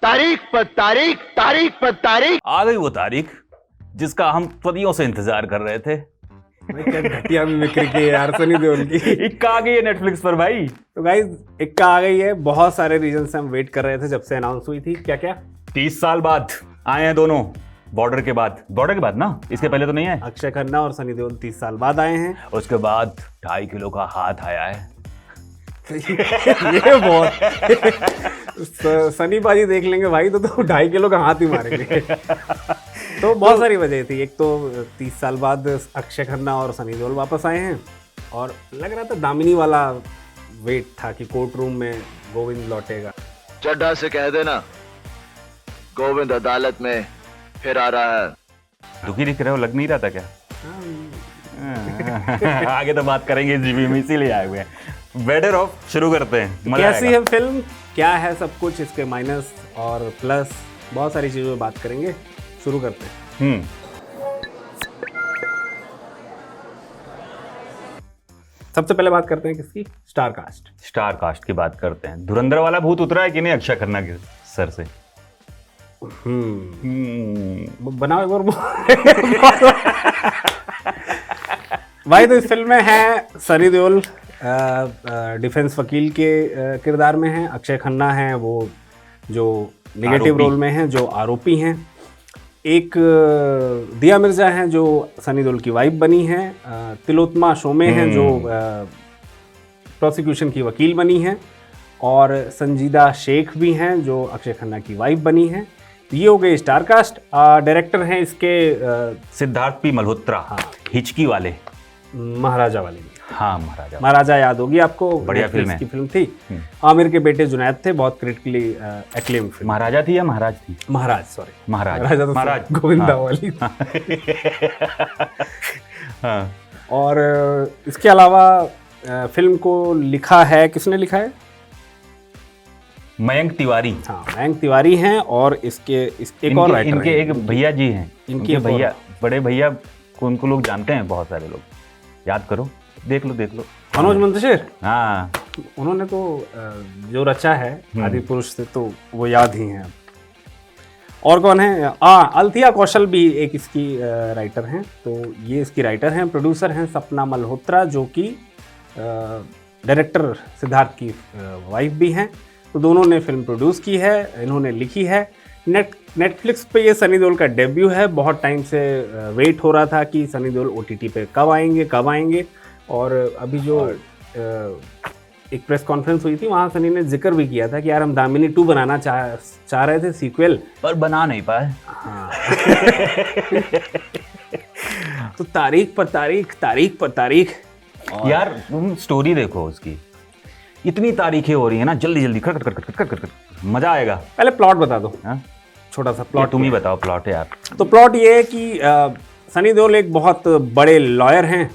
तारीख पर तारीख, तारीख पर तारीख। आ गई वो तारीख जिसका हम सदियों से इंतजार कर रहे थे। भाई क्या घटिया मिमिक्री की है यार सनी देओल की। इक्का आ गई है नेटफ्लिक्स पर भाई। तो गाइस इक्का आ गई है। बहुत सारे रीजन से हम वेट कर रहे थे जब से अनाउंस हुई थी। क्या क्या 30 साल बाद आए हैं दोनों। बॉर्डर के बाद ना, इसके पहले तो नहीं है। अक्षय खन्ना और सनी देओल 30 साल बाद आए हैं। उसके बाद 2.5 किलो का हाथ आया है। ये बहुत सनी बाजी देख लेंगे भाई तो 2.5 किलो का हाथ ही मारेंगे। तो बहुत सारी वजह थी। एक तो 30 साल बाद अक्षय खन्ना और सनी देओल वापस आए हैं और लग रहा था दामिनी वाला वेट था कि कोर्ट रूम में गोविंद लौटेगा। चड्ढा से कह देना गोविंद अदालत में फिर आ रहा है। दुखी दिख रहे हो, लग नहीं रहा था क्या? आगे तो बात करेंगे जीवी में, इसीलिए आए हुए हैं। बेटर ऑफ शुरू करते हैं। मजा कैसी आएगा। है फिल्म, क्या है सब कुछ, इसके माइनस और प्लस, बहुत सारी चीज़ों में बात करेंगे। शुरू करते हैं। सबसे पहले बात करते हैं किसकी? स्टार कास्ट की बात करते हैं। धुरंधर वाला भूत उतरा है कि नहीं अक्षय खन्ना के सर से? बनाओ एक बार। भाई तो इस फिल्म में है सनी देओल डिफेंस वकील के किरदार में हैं। अक्षय खन्ना हैं वो जो नेगेटिव रोल में हैं, जो आरोपी हैं। एक दिया मिर्जा हैं जो सनी देओल की वाइफ बनी हैं। तिलोत्मा शोमे हैं जो प्रोसिक्यूशन की वकील बनी हैं। और संजीदा शेख भी हैं जो अक्षय खन्ना की वाइफ बनी हैं। ये हो गई स्टार कास्ट। डायरेक्टर हैं इसके सिद्धार्थ पी मल्होत्रा। हाँ। हिचकी वाले महाराजा वाले। हाँ, महाराजा याद होगी आपको, बढ़िया फिल्म है। की फिल्म थी। आमिर के बेटे जुनैद थे, बहुत क्रिटिकली एक्लेम फिल्म। महाराजा थी या महाराज थी? महाराज गोविंदा वाली। हाँ। और इसके अलावा फिल्म को लिखा है, किसने लिखा है? मयंक तिवारी। हाँ, मयंक तिवारी हैं। और एक और राइटर इनके एक भैया जी हैं। इनके भैया, बड़े भैया को उनको लोग जानते हैं, बहुत सारे लोग। याद करो, देख लो। मनोज मुंतशिर। हाँ, उन्होंने तो जो रचा है आदि पुरुष से, तो वो याद ही हैं। और कौन है? अल्थिया कौशल भी एक इसकी राइटर हैं। तो ये इसकी राइटर हैं। प्रोड्यूसर हैं सपना मल्होत्रा जो कि डायरेक्टर सिद्धार्थ की वाइफ भी हैं। तो दोनों ने फिल्म प्रोड्यूस की है, इन्होंने लिखी है। नेटफ्लिक्स पे ये सनी देओल का डेब्यू है। बहुत टाइम से वेट हो रहा था कि सनी देओल OTT पे कब आएंगे। और अभी जो एक प्रेस कॉन्फ्रेंस हुई थी, वहाँ सनी ने जिक्र भी किया था कि यार हम दामिनी 2 बनाना चाह रहे थे, सीक्वल, पर बना नहीं पाए। हाँ। तो तारीख पर तारीख। यार तुम स्टोरी देखो उसकी, इतनी तारीखें हो रही है ना, जल्दी खट मजा आएगा। पहले प्लॉट बता दो। हाँ? छोटा सा प्लॉट तुम ही बताओ प्लॉट यार। तो प्लॉट ये है कि सनी देओल एक बहुत बड़े लॉयर हैं।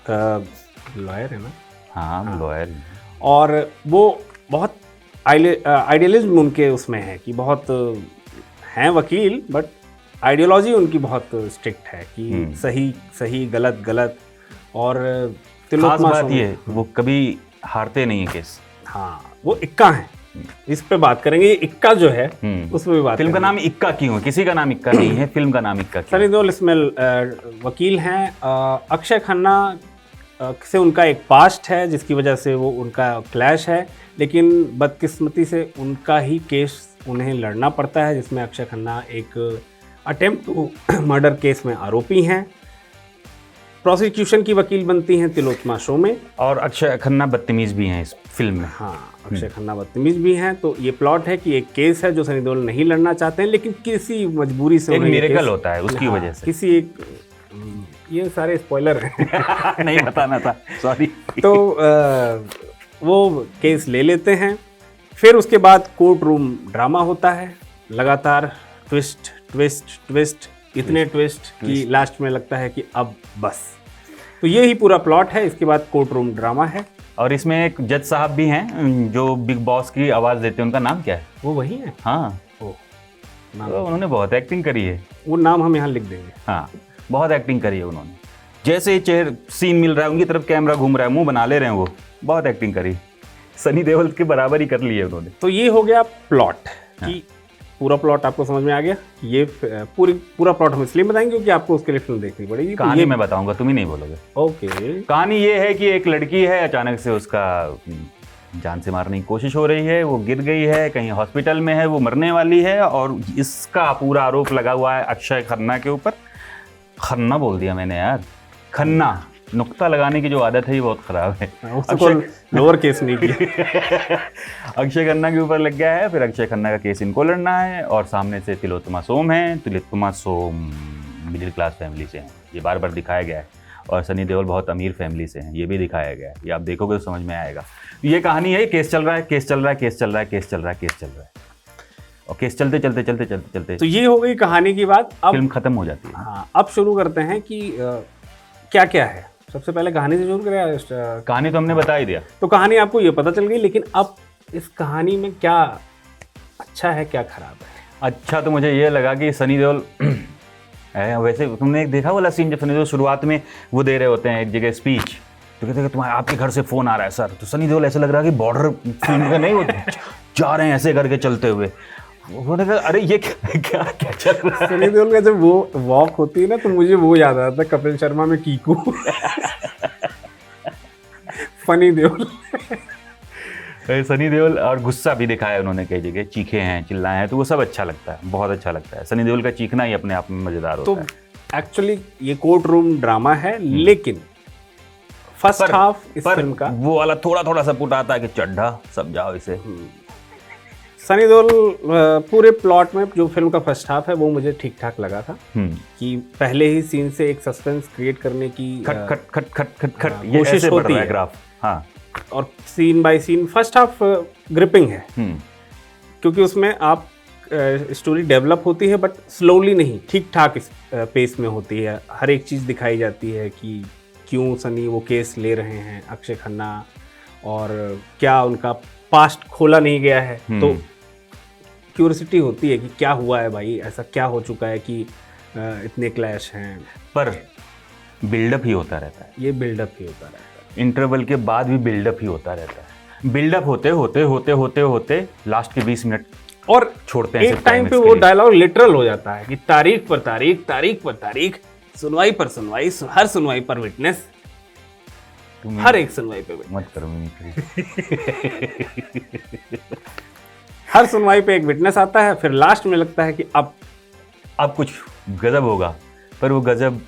लॉयर है ना? हाँ, लॉयर। और वो बहुत आइडियलिज्म उनके उसमें है कि बहुत हैं वकील, बट आइडियोलॉजी उनकी बहुत स्ट्रिक्ट है कि सही गलत। और खास बात ये, वो कभी हारते नहीं है केस। हाँ, वो इक्का है। इस पे बात करेंगे। इक्का जो है उस पे भी बात। फिल्म का नाम इक्का क्यों है? किसी का नाम इक्का नहीं है, फिल्म का नाम इक्का क्यों? सनी देओल इसमें वकील हैं। अक्षय खन्ना से उनका एक पास्ट है जिसकी वजह से वो उनका क्लैश है, लेकिन बदकिस्मती से उनका ही केस उन्हें लड़ना पड़ता है, जिसमें अक्षय खन्ना एक अटेम्प्ट टू मर्डर केस में आरोपी हैं। प्रोसिक्यूशन की वकील बनती हैं तिलोत्मा शोमे। और अक्षय खन्ना बदतमीज भी हैं इस फिल्म में। हाँ, अक्षय खन्ना बदतमीज भी हैं। तो ये प्लॉट है कि एक केस है जो सनी देओल नहीं लड़ना चाहते हैं, लेकिन किसी मजबूरी से एक मिरेकल होता है उसकी वजह से। किसी एक, ये सारे स्पॉइलर हैं। नहीं बताना था, सॉरी। तो वो केस ले लेते हैं। फिर उसके बाद कोर्ट रूम ड्रामा होता है। लगातार ट्विस्ट, इतने ट्विस्ट कि लास्ट में लगता है कि अब बस। तो ये ही पूरा प्लॉट है। इसके बाद कोर्ट रूम ड्रामा है। और इसमें एक जज साहब भी हैं जो बिग बॉस की आवाज़ देते हैं। उनका नाम क्या है? वो वही है। हाँ, तो उन्होंने बहुत एक्टिंग करी है। वो नाम हम यहाँ लिख देंगे। हाँ, बहुत एक्टिंग करी है उन्होंने। जैसे ही चेयर सीन मिल रहा है, उनकी तरफ कैमरा घूम रहा है, मुंह बना ले रहे हैं, वो बहुत एक्टिंग करी। सनी देओल के बराबर ही कर ली है उन्होंने। तो ये हो गया प्लॉट। कि पूरा प्लॉट आपको समझ में आ गया। ये पूरा प्लॉट हम इसलिए बताएंगे क्योंकि आपको उसके लिए फिल्म देखनी पड़ेगी। तो कहानी मैं बताऊंगा, तुम ही नहीं बोलोगे। ओके। कहानी ये है कि एक लड़की है, अचानक से उसका जान से मारने की कोशिश हो रही है, वो गिर गई है, कहीं हॉस्पिटल में है, वो मरने वाली है, और इसका पूरा आरोप लगा हुआ है अक्षय खन्ना के ऊपर। खन्ना बोल दिया मैंने यार, खन्ना। नुक्ता लगाने की जो आदत है ये बहुत खराब है। लोअर केस नहीं किया। अक्षय खन्ना के ऊपर लग गया है। फिर अक्षय खन्ना का केस इनको लड़ना है, और सामने से तिलोत्तमा सोम है। तिलोत्तमा सोम मिडिल क्लास फैमिली से हैं, ये बार बार दिखाया गया है। और सनी देओल बहुत अमीर फैमिली से हैं, ये भी दिखाया गया है। ये आप देखोगे तो समझ में आएगा। ये कहानी है, केस चल रहा है, केस चल रहा है, केस चल रहा है, केस चल रहा है, केस चल रहा है, और केस चलते चलते चलते चलते चलते तो ये हो गई कहानी की बात। अब फिल्म खत्म हो जाती है। हाँ, अब शुरू करते हैं कि क्या क्या है। सबसे पहले कहानी से शुरू करें। कहानी तो हमने बता ही दिया। तो कहानी आपको ये पता चल गई, लेकिन अब इस कहानी में क्या अच्छा है क्या खराब है? अच्छा तो मुझे ये लगा कि सनी देओल वैसे तुमने एक देखा वाला सीन जब सनी देओल शुरुआत में वो दे रहे होते हैं एक जगह स्पीच, तो कहते हैं तुम्हारे आपके घर से फ़ोन आ रहा है सर। तो सनी देओल ऐसा लग रहा है कि बॉर्डर फिल्म का नहीं, वो जा रहे हैं ऐसे करके चलते हुए। उन्होंने कहा अरे ये क्या क्या चल रहा है। सनी देओल का जब वो वॉक होती है ना, तो मुझे वो याद आता है कपिल शर्मा में कीकू। फनी देओल। सनी देओल और गुस्सा भी दिखाया उन्होंने कई जगह, चीखे हैं, चिल्लाए हैं, तो वो सब अच्छा लगता है, बहुत अच्छा लगता है। सनी देओल का चीखना ही अपने आप में मजेदार होता है। तो एक्चुअली ये कोर्ट रूम ड्रामा है, लेकिन फर्स्ट हाफ इस फिल्म का वो वाला थोड़ा थोड़ा सा पुट आता है कि चड्ढा सब जाओ इसे। सनी देओल पूरे प्लॉट में जो फिल्म का फर्स्ट हाफ है वो मुझे ठीक ठाक लगा था कि पहले ही सीन से एक सस्पेंस क्रिएट करने की खट खट खट खट खट खट ये कोशिश ऐसे बढ़ होती रहा है है ग्राफ। हाँ, और scene by scene first half gripping है, क्योंकि उसमें आप स्टोरी डेवलप होती है, बट स्लोली नहीं, ठीक ठाक पेस में होती है। हर एक चीज़ दिखाई जाती है कि क्यों सनी वो केस ले रहे हैं अक्षय खन्ना, और क्या उनका पास्ट खोला नहीं गया है। तो क्यूरियोसिटी होती है कि क्या हुआ है भाई, ऐसा क्या हो चुका है कि इतने क्लैश हैं। पर बिल्डअप ही होता रहता है, ये बिल्डअप ही होता रहता है, इंटरवल के बाद भी बिल्डअप ही होता रहता है। बिल्डअप होते होते होते होते होते लास्ट के 20 मिनट और छोड़ते हैं। एक टाइम पे वो डायलॉग लिटरल हो जाता है कि तारीख पर तारीख, तारीख पर तारीख, सुनवाई पर सुनवाई, हर सुनवाई पर विटनेस, हर एक सुनवाई पे विटनेस। मत करो मिमिक्री। हर सुनवाई पे एक विटनेस आता है, फिर लास्ट में लगता है कि अब कुछ गजब होगा, पर वो गजब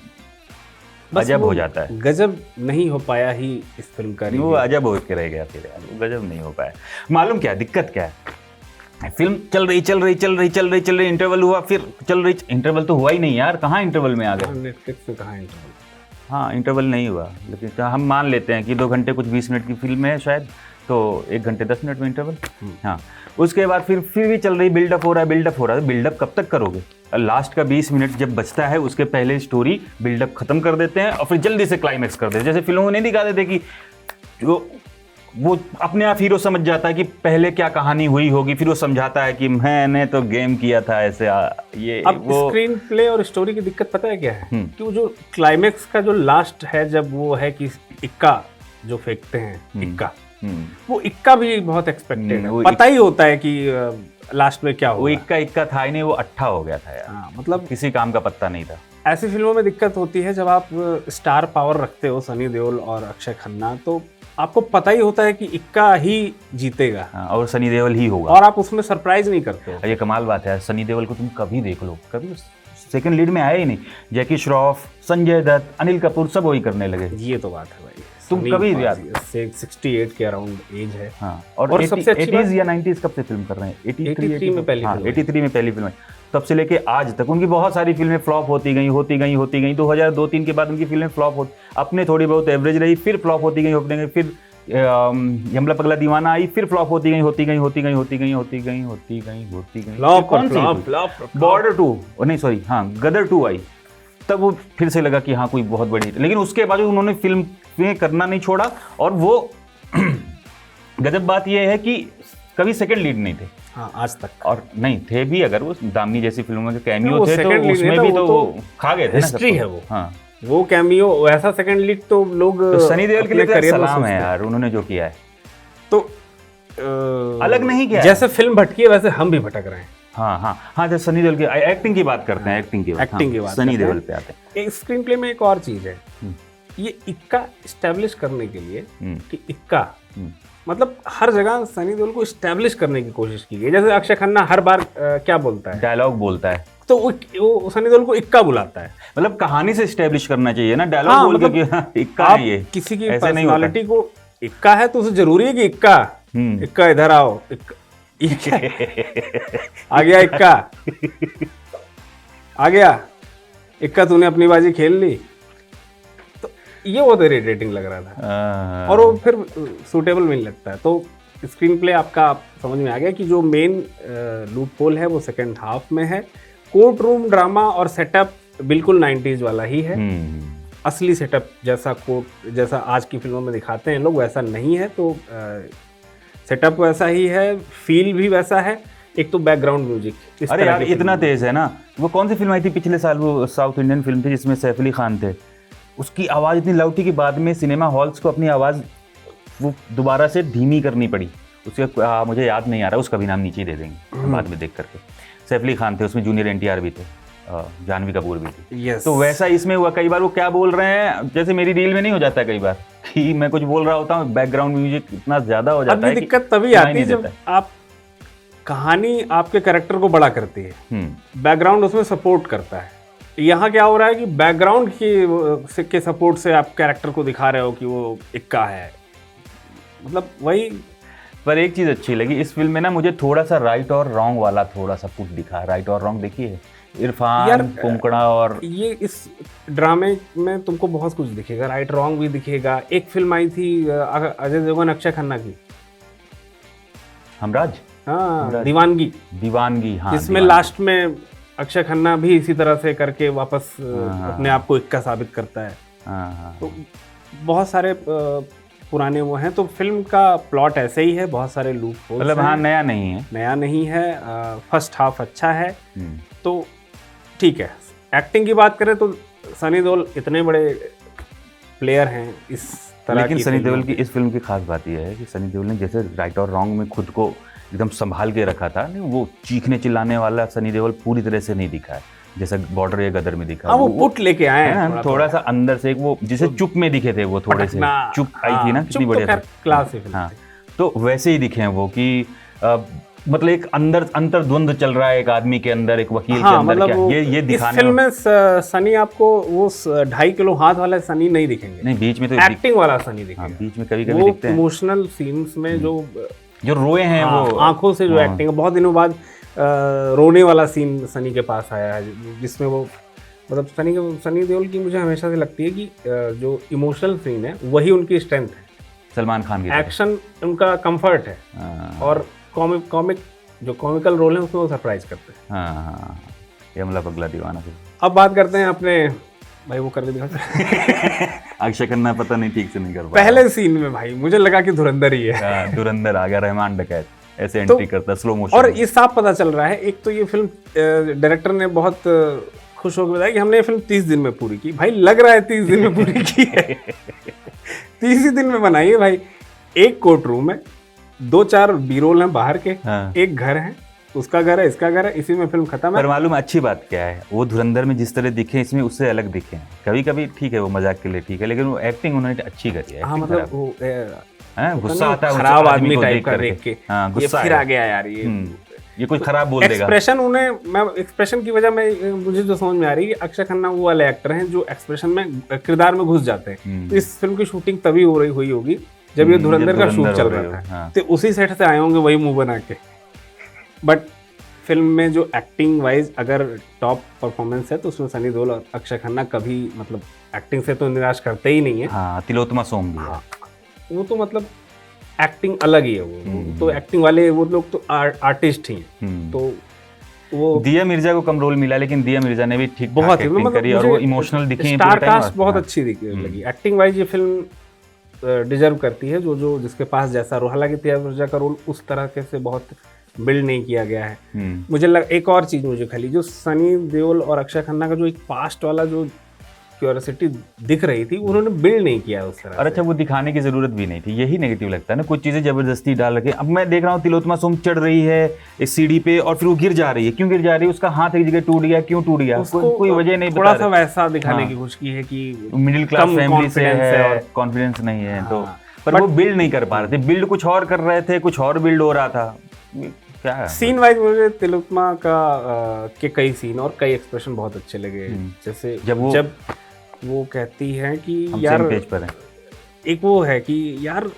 अजब हो जाता है। गजब नहीं हो पाया ही इस फिल्म का। वो अजब हो के रह गया फिर यार, वो गजब नहीं हो पाया। मालूम क्या दिक्कत क्या है, फिल्म चल रही, इंटरवल हुआ, फिर चल रही, इंटरवल तो हुआ ही नहीं यार, कहाँ इंटरवल में आ गए। नेटफ्लिक्स में कहाँ इंटरवल? हाँ, इंटरवल नहीं हुआ, लेकिन हम मान लेते हैं कि 2 घंटे कुछ 20 मिनट की फिल्म है शायद, तो 1 घंटे 10 मिनट में इंटरवल। हाँ, उसके बाद फिर भी चल रही, बिल्डअप हो रहा है। बिल्डअप कब तक करोगे? लास्ट का 20 मिनट जब बचता है उसके पहले स्टोरी बिल्डअप खत्म कर देते हैं और फिर जल्दी से क्लाइमैक्स कर देते हैं। जैसे फिल्मों में नहीं दिखा देते कि जो वो अपने आप हीरो समझ जाता है कि पहले क्या कहानी हुई होगी, फिर वो समझाता है कि मैंने तो गेम किया था ऐसे। ये अब वो स्क्रीन प्ले और स्टोरी की दिक्कत पता है क्या है, कि वो जो क्लाइमैक्स का जो लास्ट है, जब वो है कि इक्का जो फेंकते हैं, इक्का, वो इक्का भी बहुत एक्सपेक्टेड है। पता ही होता है कि लास्ट में क्या वो होगा। इक्का था ही नहीं, वो अट्ठा हो गया था यार। हाँ, मतलब किसी काम का पत्ता नहीं था। ऐसी फिल्मों में दिक्कत होती है जब आप स्टार पावर रखते हो सनी देओल और अक्षय खन्ना, तो आपको पता ही होता है कि इक्का ही जीतेगा। हाँ, और सनी देओल ही होगा, और आप उसमें सरप्राइज नहीं करते हो। ये कमाल बात है, सनी देओल को तुम कभी देख लो, कभी सेकंड लीड में आया ही नहीं। जैकी श्रॉफ, संजय दत्त, अनिल कपूर सब वही करने लगे। ये तो बात है भाई, तुम कभी याद 68 के अराउंड एज है। हाँ, और सबसे 80s या 90s कब से फिल्म कर रहे हैं? 83 में पहली फिल्म। 83 में पहली फिल्म है, तब से लेके आज तक उनकी बहुत सारी फिल्में फ्लॉप होती गई। 2002-3 के बाद उनकी फिल्में फ्लॉप होती, अपने थोड़ी बहुत एवरेज रही, फिर फ्लॉप होती गई, फिर यमला पगला दीवाना आई, फिर फ्लॉप होती गई। बॉर्डर 2 नहीं सॉरी, हाँ गदर 2 आई, तब वो फिर से लगा कि हाँ कोई बहुत बड़ी, लेकिन उसके बाद उन्होंने फिल्म में करना नहीं छोड़ा। और वो गजब बात यह है कि कभी सेकंड लीड नहीं थे। हाँ, आज तक। और नहीं थे भी, अगर वो दामनी जैसी फिल्मों में कैमियो थे तो उसमें भी तो खा गए थे। हिस्ट्री है वो। हाँ, वो कैमियो वैसा सेकंड लीड तो लोग तो सनी देओल के लिए सलाम है यार, उन्होंने जो किया है। तो अलग नहीं किया है। जैसे फिल्म भटकी है वैसे हम भी भटक रहे हैं। हाँ हाँ हाँ, जब सनी देओल की एक्टिंग की बात करते हैं, एक्टिंग की बात, एक्टिंग की हाँ, बात सनी करते हैं। देओल पे आते हैं। एक स्क्रीन प्ले में एक और चीज है, ये इक्का स्टैब्लिश करने के लिए कि इक्का मतलब हर जगह सनी देओल को स्टैब्लिश करने की कोशिश की गई। जैसे अक्षय खन्ना हर बार क्या बोलता है, डायलॉग बोलता है, तो वो सनी देओल को इक्का बुलाता है। मतलब कहानी से स्टैब्लिश करना चाहिए ना, डायलॉग हाँ, बोल मतलब के कि इक्का आप है ये, किसी की ऐसे नहीं होता। पर्सनालिटी को इक्का है तो उसे जरूरी है कि इक्का इक्का इधर आओ, इक्का आ गया, इक्का आ गया, इक्का तूने अपनी बाजी खेल ली। तो ये बहुत इरिटेटिंग लग रहा था और वो फिर सूटेबल भी नहीं लगता है। तो स्क्रीन प्ले आपका आप समझ में आ गया कि जो मेन लूप होल है वो सेकंड हाफ में है। कोर्ट रूम ड्रामा और सेटअप बिल्कुल 90s वाला ही है। असली सेटअप जैसा आज की फिल्मों में दिखाते हैं लोग वैसा नहीं है। तो सेटअप वैसा ही है, फील भी वैसा है। एक तो बैकग्राउंड म्यूजिक, अरे यार इतना तेज है ना। वो कौन सी फिल्म आई थी पिछले साल, वो साउथ इंडियन फिल्म थी जिसमें सैफ अली खान थे, उसकी आवाज़ इतनी लाउड थी कि बाद में सिनेमा हॉल्स को अपनी आवाज़ वो दोबारा से धीमी करनी पड़ी। उसका मुझे याद नहीं आ रहा, उसका भी नाम नीचे ही दे देंगे बाद में देख करके। सैफ अली खान थे उसमें, जूनियर NTR भी थे, जानवी कपूर भी थी। yes. तो वैसा इसमें हुआ। कई बार वो क्या बोल रहे हैं, जैसे मेरी रील में नहीं हो जाता है कई बार कि मैं कुछ बोल रहा होता हूँ, बैकग्राउंड म्यूजिक इतना ज़्यादा हो जाता है। अब दिक्कत तभी आती है जब आप कहानी आपके कैरेक्टर को बड़ा करती है, बैकग्राउंड उसमें सपोर्ट करता है। यहाँ क्या हो रहा है कि बैकग्राउंड के सपोर्ट से आप कैरेक्टर को दिखा रहे हो कि वो इक्का है, मतलब वही। पर एक चीज़ अच्छी लगी इस फिल्म में ना मुझे, थोड़ा सा राइट और रॉन्ग वाला थोड़ा सा कुछ दिखा। राइट और रॉन्ग देखिए, इरफान कुंकड़ा और ये इस ड्रामे में तुमको बहुत कुछ दिखेगा, राइट रॉन्ग भी दिखेगा। एक फिल्म आई थी अजय देवगन अक्षय खन्ना की, हमराज, हाँ दीवानगी, हाँ, जिसमें लास्ट में अक्षय खन्ना भी इसी तरह से करके वापस अपने आप को इक्का साबित करता है। तो बहुत सारे पुराने वो हैं। तो फिल्म का प्लॉट ऐसे ही है, बहुत सारे लूप होल्स, मतलब हाँ नया नहीं है। फर्स्ट हाफ अच्छा है तो ठीक है। एक्टिंग की बात करें तो सनी देओल इतने बड़े प्लेयर हैं इस तरह। लेकिन सनी देओल की इस फिल्म की खास बात यह है कि सनी देओल ने जैसे राइट और रॉन्ग में खुद को एकदम संभाल के रखा था, नहीं वो चीखने चिल्लाने वाला सनी देओल पूरी तरह से नहीं दिखा है जैसा बॉर्डर या गदर में दिखा। वो पुट लेके आए हैं थोड़ा सा अंदर से, एक वो जिसे चुप में दिखे थे, वो थोड़े से चुप आई थी ना, कितनी बढ़िया क्लास है। हाँ, तो वैसे ही दिखे हैं वो कि मतलब एक अंतर द्वंद्व चल रहा है एक आदमी के अंदर, एक वकील के अंदर। मतलब क्या ये दिखाने इस फिल्म में सनी आपको वो 2.5 किलो हाथ वाला सनी नहीं दिखेंगे, नहीं बीच में तो एक्टिंग वाला सनी दिखेगा। बीच में कभी दिखते हैं इमोशनल सीन्स में जो रोए हैं, वो आंखों से जो एक्टिंग, बहुत दिनों बाद रोने वाला सीन सनी के पास आया है, जिसमें वो मतलब सनी देओल की मुझे हमेशा से लगती है कि जो इमोशनल सीन है वही उनकी स्ट्रेंथ है। सलमान खान की एक्शन उनका कंफर्ट है और कॉमिक जो कॉमिकल रोल है उसमें वो सरप्राइज करते हैं। हाँ, ये हमला पगला दीवाना। अब बात करते हैं अपने भाई, वो कर दे अक्षय खन्ना पता नहीं ठीक से नहीं कर पाया पहले सीन में। भाई मुझे लगा कि धुरंधर ही है। धुरंधर आ गया, रहमान डकैत ऐसे एंट्री करता स्लो मोशन। और ये साफ पता चल रहा है, एक तो ये फिल्म डायरेक्टर ने बहुत खुश होकर बताया कि हमने ये फिल्म 30 दिन में पूरी की। भाई लग रहा है 30 दिन में पूरी की है। 30 ही दिन में बनाई है भाई। एक कोर्ट रूम है, 2-4 बी-रोल हैं बाहर के, एक घर है, उसका घर है, इसका घर है, इसी में फिल्म खत्म है। पर मालूम अच्छी बात क्या है, वो धुरंधर में जिस तरह दिखे इसमें उससे अलग दिखे हैं। कभी कभी ठीक है वो मजाक के लिए ठीक है, लेकिन वो एक्टिंग उन्होंने अच्छी करी है। हाँ मतलब वो गुस्सा आता है खराब आदमी टाइप का देख के, ये फिर आ गया यार ये कुछ खराब बोल देगा। एक्सप्रेशन एक्सप्रेशन की वजह में मुझे जो समझ में आ रही है, अक्षय खन्ना वो वाले एक्टर हैं जो एक्सप्रेशन में किरदार में घुस जाते हैं। तो इस फिल्म की शूटिंग तभी हुई होगी जब ये धुरंधर का शूट चल रहा था, तो उसी सेट से आए होंगे वही मुंह बना के। बट फिल्म में जो एक्टिंग वाइज अगर टॉप परफॉर्मेंस है तो उसमें सनी देओल और अक्षय खन्ना कभी मतलब एक्टिंग से तो निराश करते ही नहीं है। हाँ, तिलोत्तमा सोम भी है। वो तो मतलब एक्टिंग अलग ही है। वो तो एक्टिंग वाले वो लोग तो आर्टिस्ट ही हैं। तो वो दिया मिर्जा को कम रोल मिला, लेकिन दिया मिर्जा ने भी ठीक बहुत एक्टिंग करी और वो इमोशनल दिखी। स्टार कास्ट बहुत अच्छी लगी। एक्टिंग वाइज ये फिल्म डिजर्व करती है। जो जिसके पास जैसा रोल, हालांकि दिया मिर्जा का रोल उस तरह के से बहुत बिल्ड नहीं किया गया है। मुझे एक और चीज़ मुझे खाली जो सनी देओल और अक्षय खन्ना का जो एक पास्ट वाला जो क्यूरियोसिटी दिख रही थी, उन्होंने बिल्ड नहीं किया उस तरह और अच्छा, वो दिखाने की जरूरत भी नहीं थी, यही नेगेटिव लगता है ना, कुछ चीजें जबरदस्ती डाल के। अब मैं देख रहा हूँ तिलोत्तमा सोम चढ़ रही है इस सीढ़ी पे और फिर वो गिर जा रही है, क्यों गिर जा रही है, उसका हाथ एक जगह टूट गया, क्यों टूट गया, कोई वजह नहीं, थोड़ा सा वैसा दिखाने की कोशिश की है कि मिडिल क्लास फैमिली से है और है। कॉन्फिडेंस नहीं है, तो पर वो बिल्ड नहीं कर पा रहे थे, बिल्ड कुछ और कर रहे थे, कुछ और बिल्ड हो रहा था, क्या है? सीन वाइज मुझे तिलोत्तमा का के कई सीन और कई एक्सप्रेशन बहुत अच्छे लगे, जैसे जब वो कहती है कि यार पेज पर है, एक वो है कि यार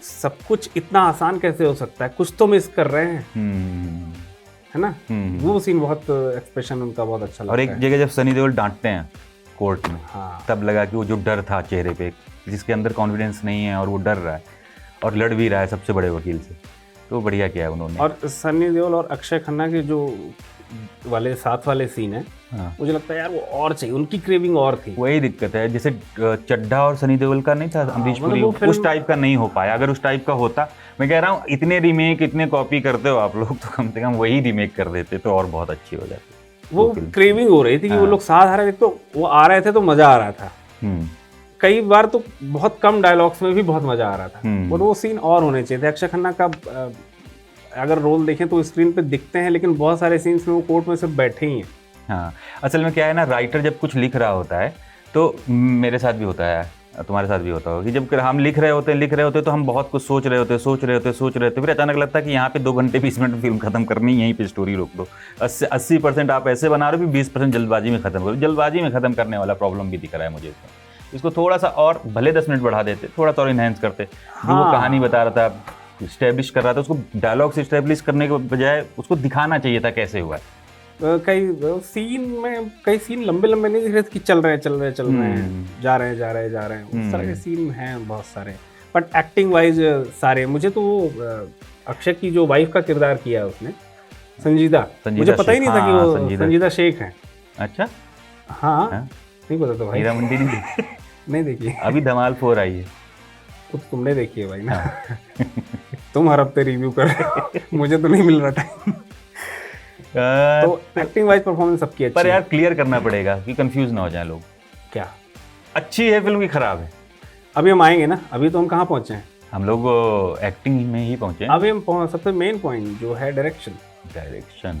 सब कुछ इतना आसान कैसे हो सकता है, कुछ तो मिस कर रहे हैं, है ना। वो सीन बहुत एक्सप्रेशन उनका बहुत अच्छा लगता और है। एक जगह जब सनी देओल डांटते हैं कोर्ट में, हाँ। तब लगा कि वो जो डर था चेहरे पे, जिसके अंदर कॉन्फिडेंस नहीं है और वो डर रहा है और लड़ भी रहा है सबसे बड़े वकील से, तो बढ़िया किया है उन्होंने। और सनी देओल और अक्षय खन्ना के जो वाले साथ वाले सीन है, हाँ। मुझे लगता है यार वो और चाहिए, उनकी क्रेविंग और थी। वही दिक्कत है, जैसे चड्ढा और सनी देओल का नहीं था अमरीश मतलब पुरी, वो फिल्म- उस टाइप का नहीं हो पाया। अगर उस टाइप का होता, मैं कह रहा हूँ इतने रीमेक इतने कॉपी करते हो आप लोग, तो कम से कम वही रीमेक कर देते तो और बहुत अच्छी हो जाती। वो क्रेविंग हो रही थी कि वो लोग साथ आ रहे थे, तो वो आ रहे थे तो मजा आ रहा था। कई बार तो बहुत कम डायलॉग्स में भी बहुत मजा आ रहा था, और वो सीन और होने चाहिए थे। अक्षय खन्ना का अगर रोल देखें तो स्क्रीन पे दिखते हैं, लेकिन बहुत सारे सीन्स में वो कोर्ट में सिर्फ बैठे ही हैं। हाँ, असल में क्या है ना, राइटर जब कुछ लिख रहा होता है, तो मेरे साथ भी होता है, तुम्हारे साथ भी होता होगा कि जब हम लिख रहे होते हैं तो हम बहुत कुछ सोच रहे होते हैं, फिर अचानक लगता है कि यहाँ पे 2 घंटे 20 मिनट में फिल्म खत्म करनी, यहीं पे स्टोरी रोक दो। 80% आप ऐसे बना रहे हो, 20% जल्दबाजी में खत्म करो। जल्दबाजी में खत्म करने वाला प्रॉब्लम भी दिख रहा है मुझे इसमें। इसको थोड़ा सा और भले 10 मिनट बढ़ा देते, थोड़ा सा और इन्हेंस करते। जो वो कहानी बता रहा था, इस्टेब्लिश कर रहा था, उसको डायलॉग से इस्टेब्लिश करने के बजाय उसको दिखाना चाहिए था कैसे हुआ है। कई सीन लंबे नहीं दिख रहे थे कि चल रहे हैं, जा रहे हैं, उस तरह के सीन हैं बहुत सारे। बट एक्टिंग वाइज सारे, मुझे तो वो अक्षय की जो वाइफ का किरदार किया है उसने, संजीदा, मुझे पता ही नहीं था कि वो संजीदा शेख है। अच्छा, हाँ, नहीं पता था भाई। हीरा मंडी नहीं देखी? नहीं देखी, अभी धमाल 4 आई है, तो तुमने देखी है भाई ना। तुम हर हफ्ते रिव्यू कर रहे हो, मुझे तो नहीं मिल रहा टाइम। तो एक्टिंग वाइज परफॉर्मेंस सबकी अच्छी पर यार क्लियर करना पड़ेगा कि कंफ्यूज ना हो जाए लोग। क्या अच्छी है फिल्म की खराब है? अभी हम आएंगे ना, अभी तो हम कहाँ पहुंचे हैं, हम लोग एक्टिंग में ही पहुंचे हैं। अभी हम सबसे मेन पॉइंट जो है डायरेक्शन डायरेक्शन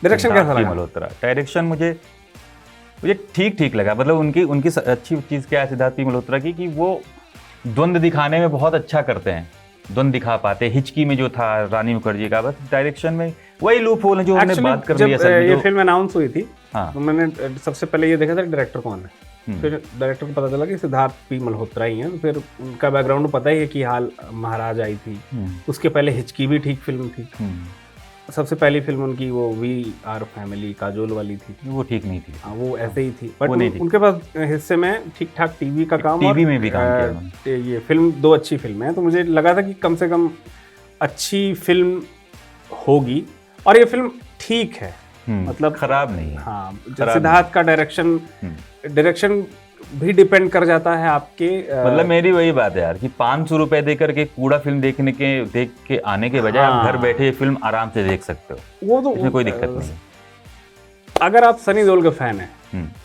कैसा लगा? मल्होत्रा डायरेक्शन मुझे ठीक लगा। मतलब उनकी अच्छी चीज़ क्या है सिद्धार्थ पी मल्होत्रा की, कि वो द्वंद दिखाने में बहुत अच्छा करते हैं, द्वंद दिखा पाते। हिचकी में जो था रानी मुखर्जी का, बस डायरेक्शन में वही लूप होल है जो हमने बात कर ली। जब ये फिल्म अनाउंस हुई थी, हाँ, तो मैंने सबसे पहले ये देखा था डायरेक्टर कौन है, फिर डायरेक्टर को पता चला कि सिद्धार्थ पी मल्होत्रा ही है। फिर उनका बैकग्राउंड पता ही है कि हाल महाराज आई थी, उसके पहले हिचकी भी ठीक फिल्म थी। सबसे पहली फिल्म उनकी वो वी.आर. फैमिली काजोल वाली थी, वो ठीक नहीं थी। हाँ, वो ऐसे ही थी, बट उनके पास हिस्से में ठीक ठाक टीवी का काम, टीवी में भी काम किया उन्होंने। ये फिल्म 2 अच्छी फिल्में हैं, तो मुझे लगा था कि कम से कम अच्छी फिल्म होगी, और ये फिल्म ठीक है, मतलब खराब नहीं है। हाँ, सिद्धार्थ का डायरेक्शन भी डिपेंड कर जाता है आपके। मतलब मेरी वही बात है यार कि 500 रुपए दे करके कूड़ा फिल्म देख के आने के बजाय आप घर बैठे ये फिल्म आराम से देख सकते हो, वो तो इसमें कोई दिक्कत नहीं है। अगर आप सनी देओल के फैन हैं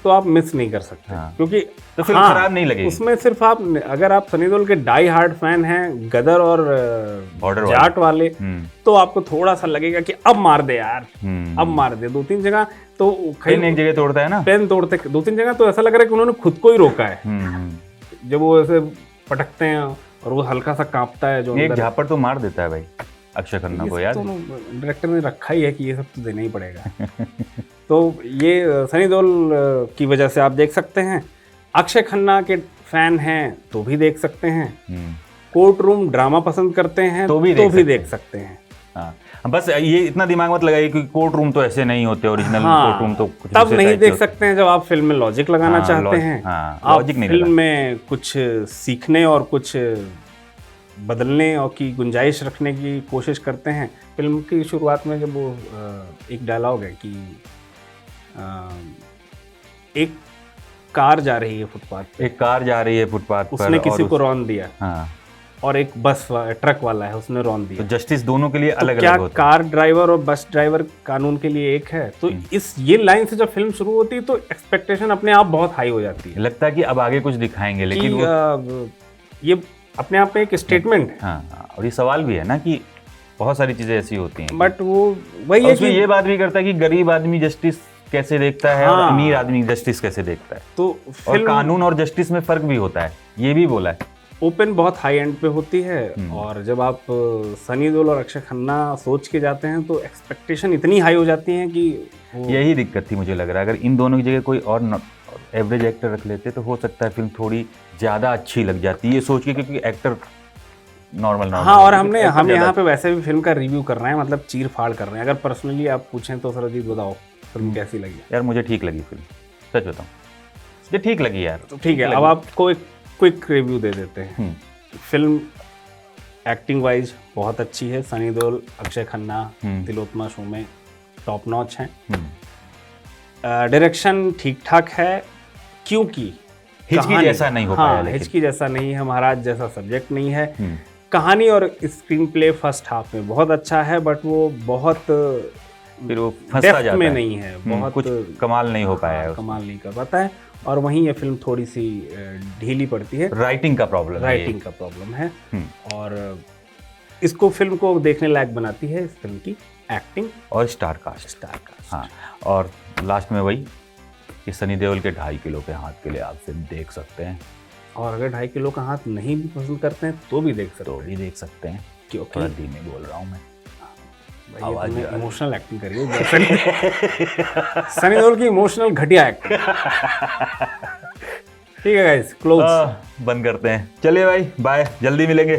तो आप मिस नहीं कर सकते, क्योंकि तो फिल्म खराब नहीं लगेगी उसमें। सिर्फ अगर आप सनी देओल के डाई हार्ड फैन हैं, गदर और बॉर्डर जाट वाले, तो आपको थोड़ा सा लगेगा कि अब मार दे यार, अब मार दे। 2-3 जगह तो एक जगह तोड़ता है ना, पेन तोड़ते, 2-3 जगह तो ऐसा लग रहा है कि उन्होंने खुद को ही रोका है। जब वो ऐसे पटकते हैं और वो हल्का सा कांपता है, जो एक झापड़ तो मार देता है भाई अक्षय खन्ना को यार। तो डायरेक्टर ने रखा ही है कि ये सब तो देना ही पड़ेगा। तो ये सनी देओल की वजह से आप देख सकते हैं। अक्षय खन्ना के फैन हैं तो भी देख सकते हैं, कोर्ट रूम ड्रामा पसंद करते हैं तो भी देख सकते हैं। हाँ, बस ये इतना दिमाग मत लगाइए कि कोर्ट रूम तो ऐसे नहीं होते ओरिजिनल। हाँ, कोर्ट रूम तो कुछ तब नहीं देख सकते हैं जब आप फिल्म में लॉजिक लगाना चाहते हैं। आप फिल्म में कुछ सीखने और कुछ बदलने और की गुंजाइश रखने की कोशिश करते हैं। फिल्म की शुरुआत में जब वो एक डायलॉग है कि एक कार जा रही है फुटपाथ पे, एक कार जा रही है फुटपाथ पर, उसने किसी को रौंद दिया। हाँ, और एक बस ट्रक वाला है, उसने रौंद तो दिया। जस्टिस दोनों के लिए तो अलग क्या अलग होता कार ड्राइवर और बस ड्राइवर कानून के लिए एक है? तो इस ये लाइन से जब फिल्म शुरू होती है तो एक्सपेक्टेशन अपने आप बहुत हाई हो जाती है है। लगता है कि अब आगे कुछ दिखाएंगे, लेकिन कि वो ये अपने आप में एक स्टेटमेंट है। हाँ, और ये सवाल भी है ना कि बहुत सारी चीजें ऐसी होती हैं बट वो वही और है उसमें कि ये बात भी करता है कि गरीब आदमी जस्टिस कैसे देखता है और हाँ। अमीर आदमी जस्टिस कैसे देखता है, तो और फिल्म कानून और जस्टिस में फर्क भी होता है, ये भी बोला है। ओपन बहुत हाई एंड पे होती है, और जब आप सनी देओल और अक्षय खन्ना सोच के जाते हैं तो एक्सपेक्टेशन इतनी हाई हो जाती है कि वो यही दिक्कत थी मुझे लग रहा है। अगर इन दोनों की जगह कोई और एवरेज एक्टर रख लेते तो हो सकता है फिल्म थोड़ी ज़्यादा अच्छी लग जाती, ये सोच के, क्योंकि एक्टर नॉर्मल हाँ। और हम यहाँ पे वैसे भी फिल्म का रिव्यू कर रहे हैं, मतलब चीर फाड़ कर रहे हैं। अगर पर्सनली आप पूछें तो सरजीत बताओ फिल्म कैसी लगी? यार मुझे ठीक लगी फिल्म, सच बताऊँ मुझे ठीक लगी यार। तो ठीक है, अब आपको एक क्विक रिव्यू दे देते हैं। फिल्म एक्टिंग वाइज बहुत अच्छी है, सनी देओल, अक्षय खन्ना, तिलोत्तमा शोमे टॉप नॉच हैं। डायरेक्शन ठीक ठाक है, क्योंकि हिचकी कहानी- जैसा नहीं हो पाया, हाँ, लेकिन हिचकी जैसा नहीं है, महाराज जैसा सब्जेक्ट नहीं है। कहानी और स्क्रीन प्ले फर्स्ट हाफ में बहुत अच्छा है, बट वो बहुत फिर वो फंसता डेप्थ जाता में है। नहीं है, बहुत कुछ कमाल नहीं हो पाया है उसमें। कमाल नहीं कर पाता है। और वहीं ये फिल्म थोड़ी सी ढीली पड़ती है, राइटिंग का प्रॉब्लम है ये। राइटिंग का प्रॉब्लम है। और इसको फिल्म को देखने लायक बनाती है इस फिल्म की एक्टिंग, और स्टार कास्ट। हाँ, और लास्ट में वही कि सनी देओल के 2.5 किलो के हाथ के लिए आप फिल्म देख सकते हैं, और अगर 2.5 किलो का हाथ नहीं भी पसंद करते हैं तो भी देख सकते तो हैं, भी देख सकते हैं। क्योंकि थोड़ा धीमे बोल रहा हूँ मैं, आवाज इमोशनल एक्टिंग करिए सनी देओल की इमोशनल घटिया एक्टिंग। ठीक है गाइस, क्लोज बंद करते हैं। चलिए भाई, बाय, जल्दी मिलेंगे।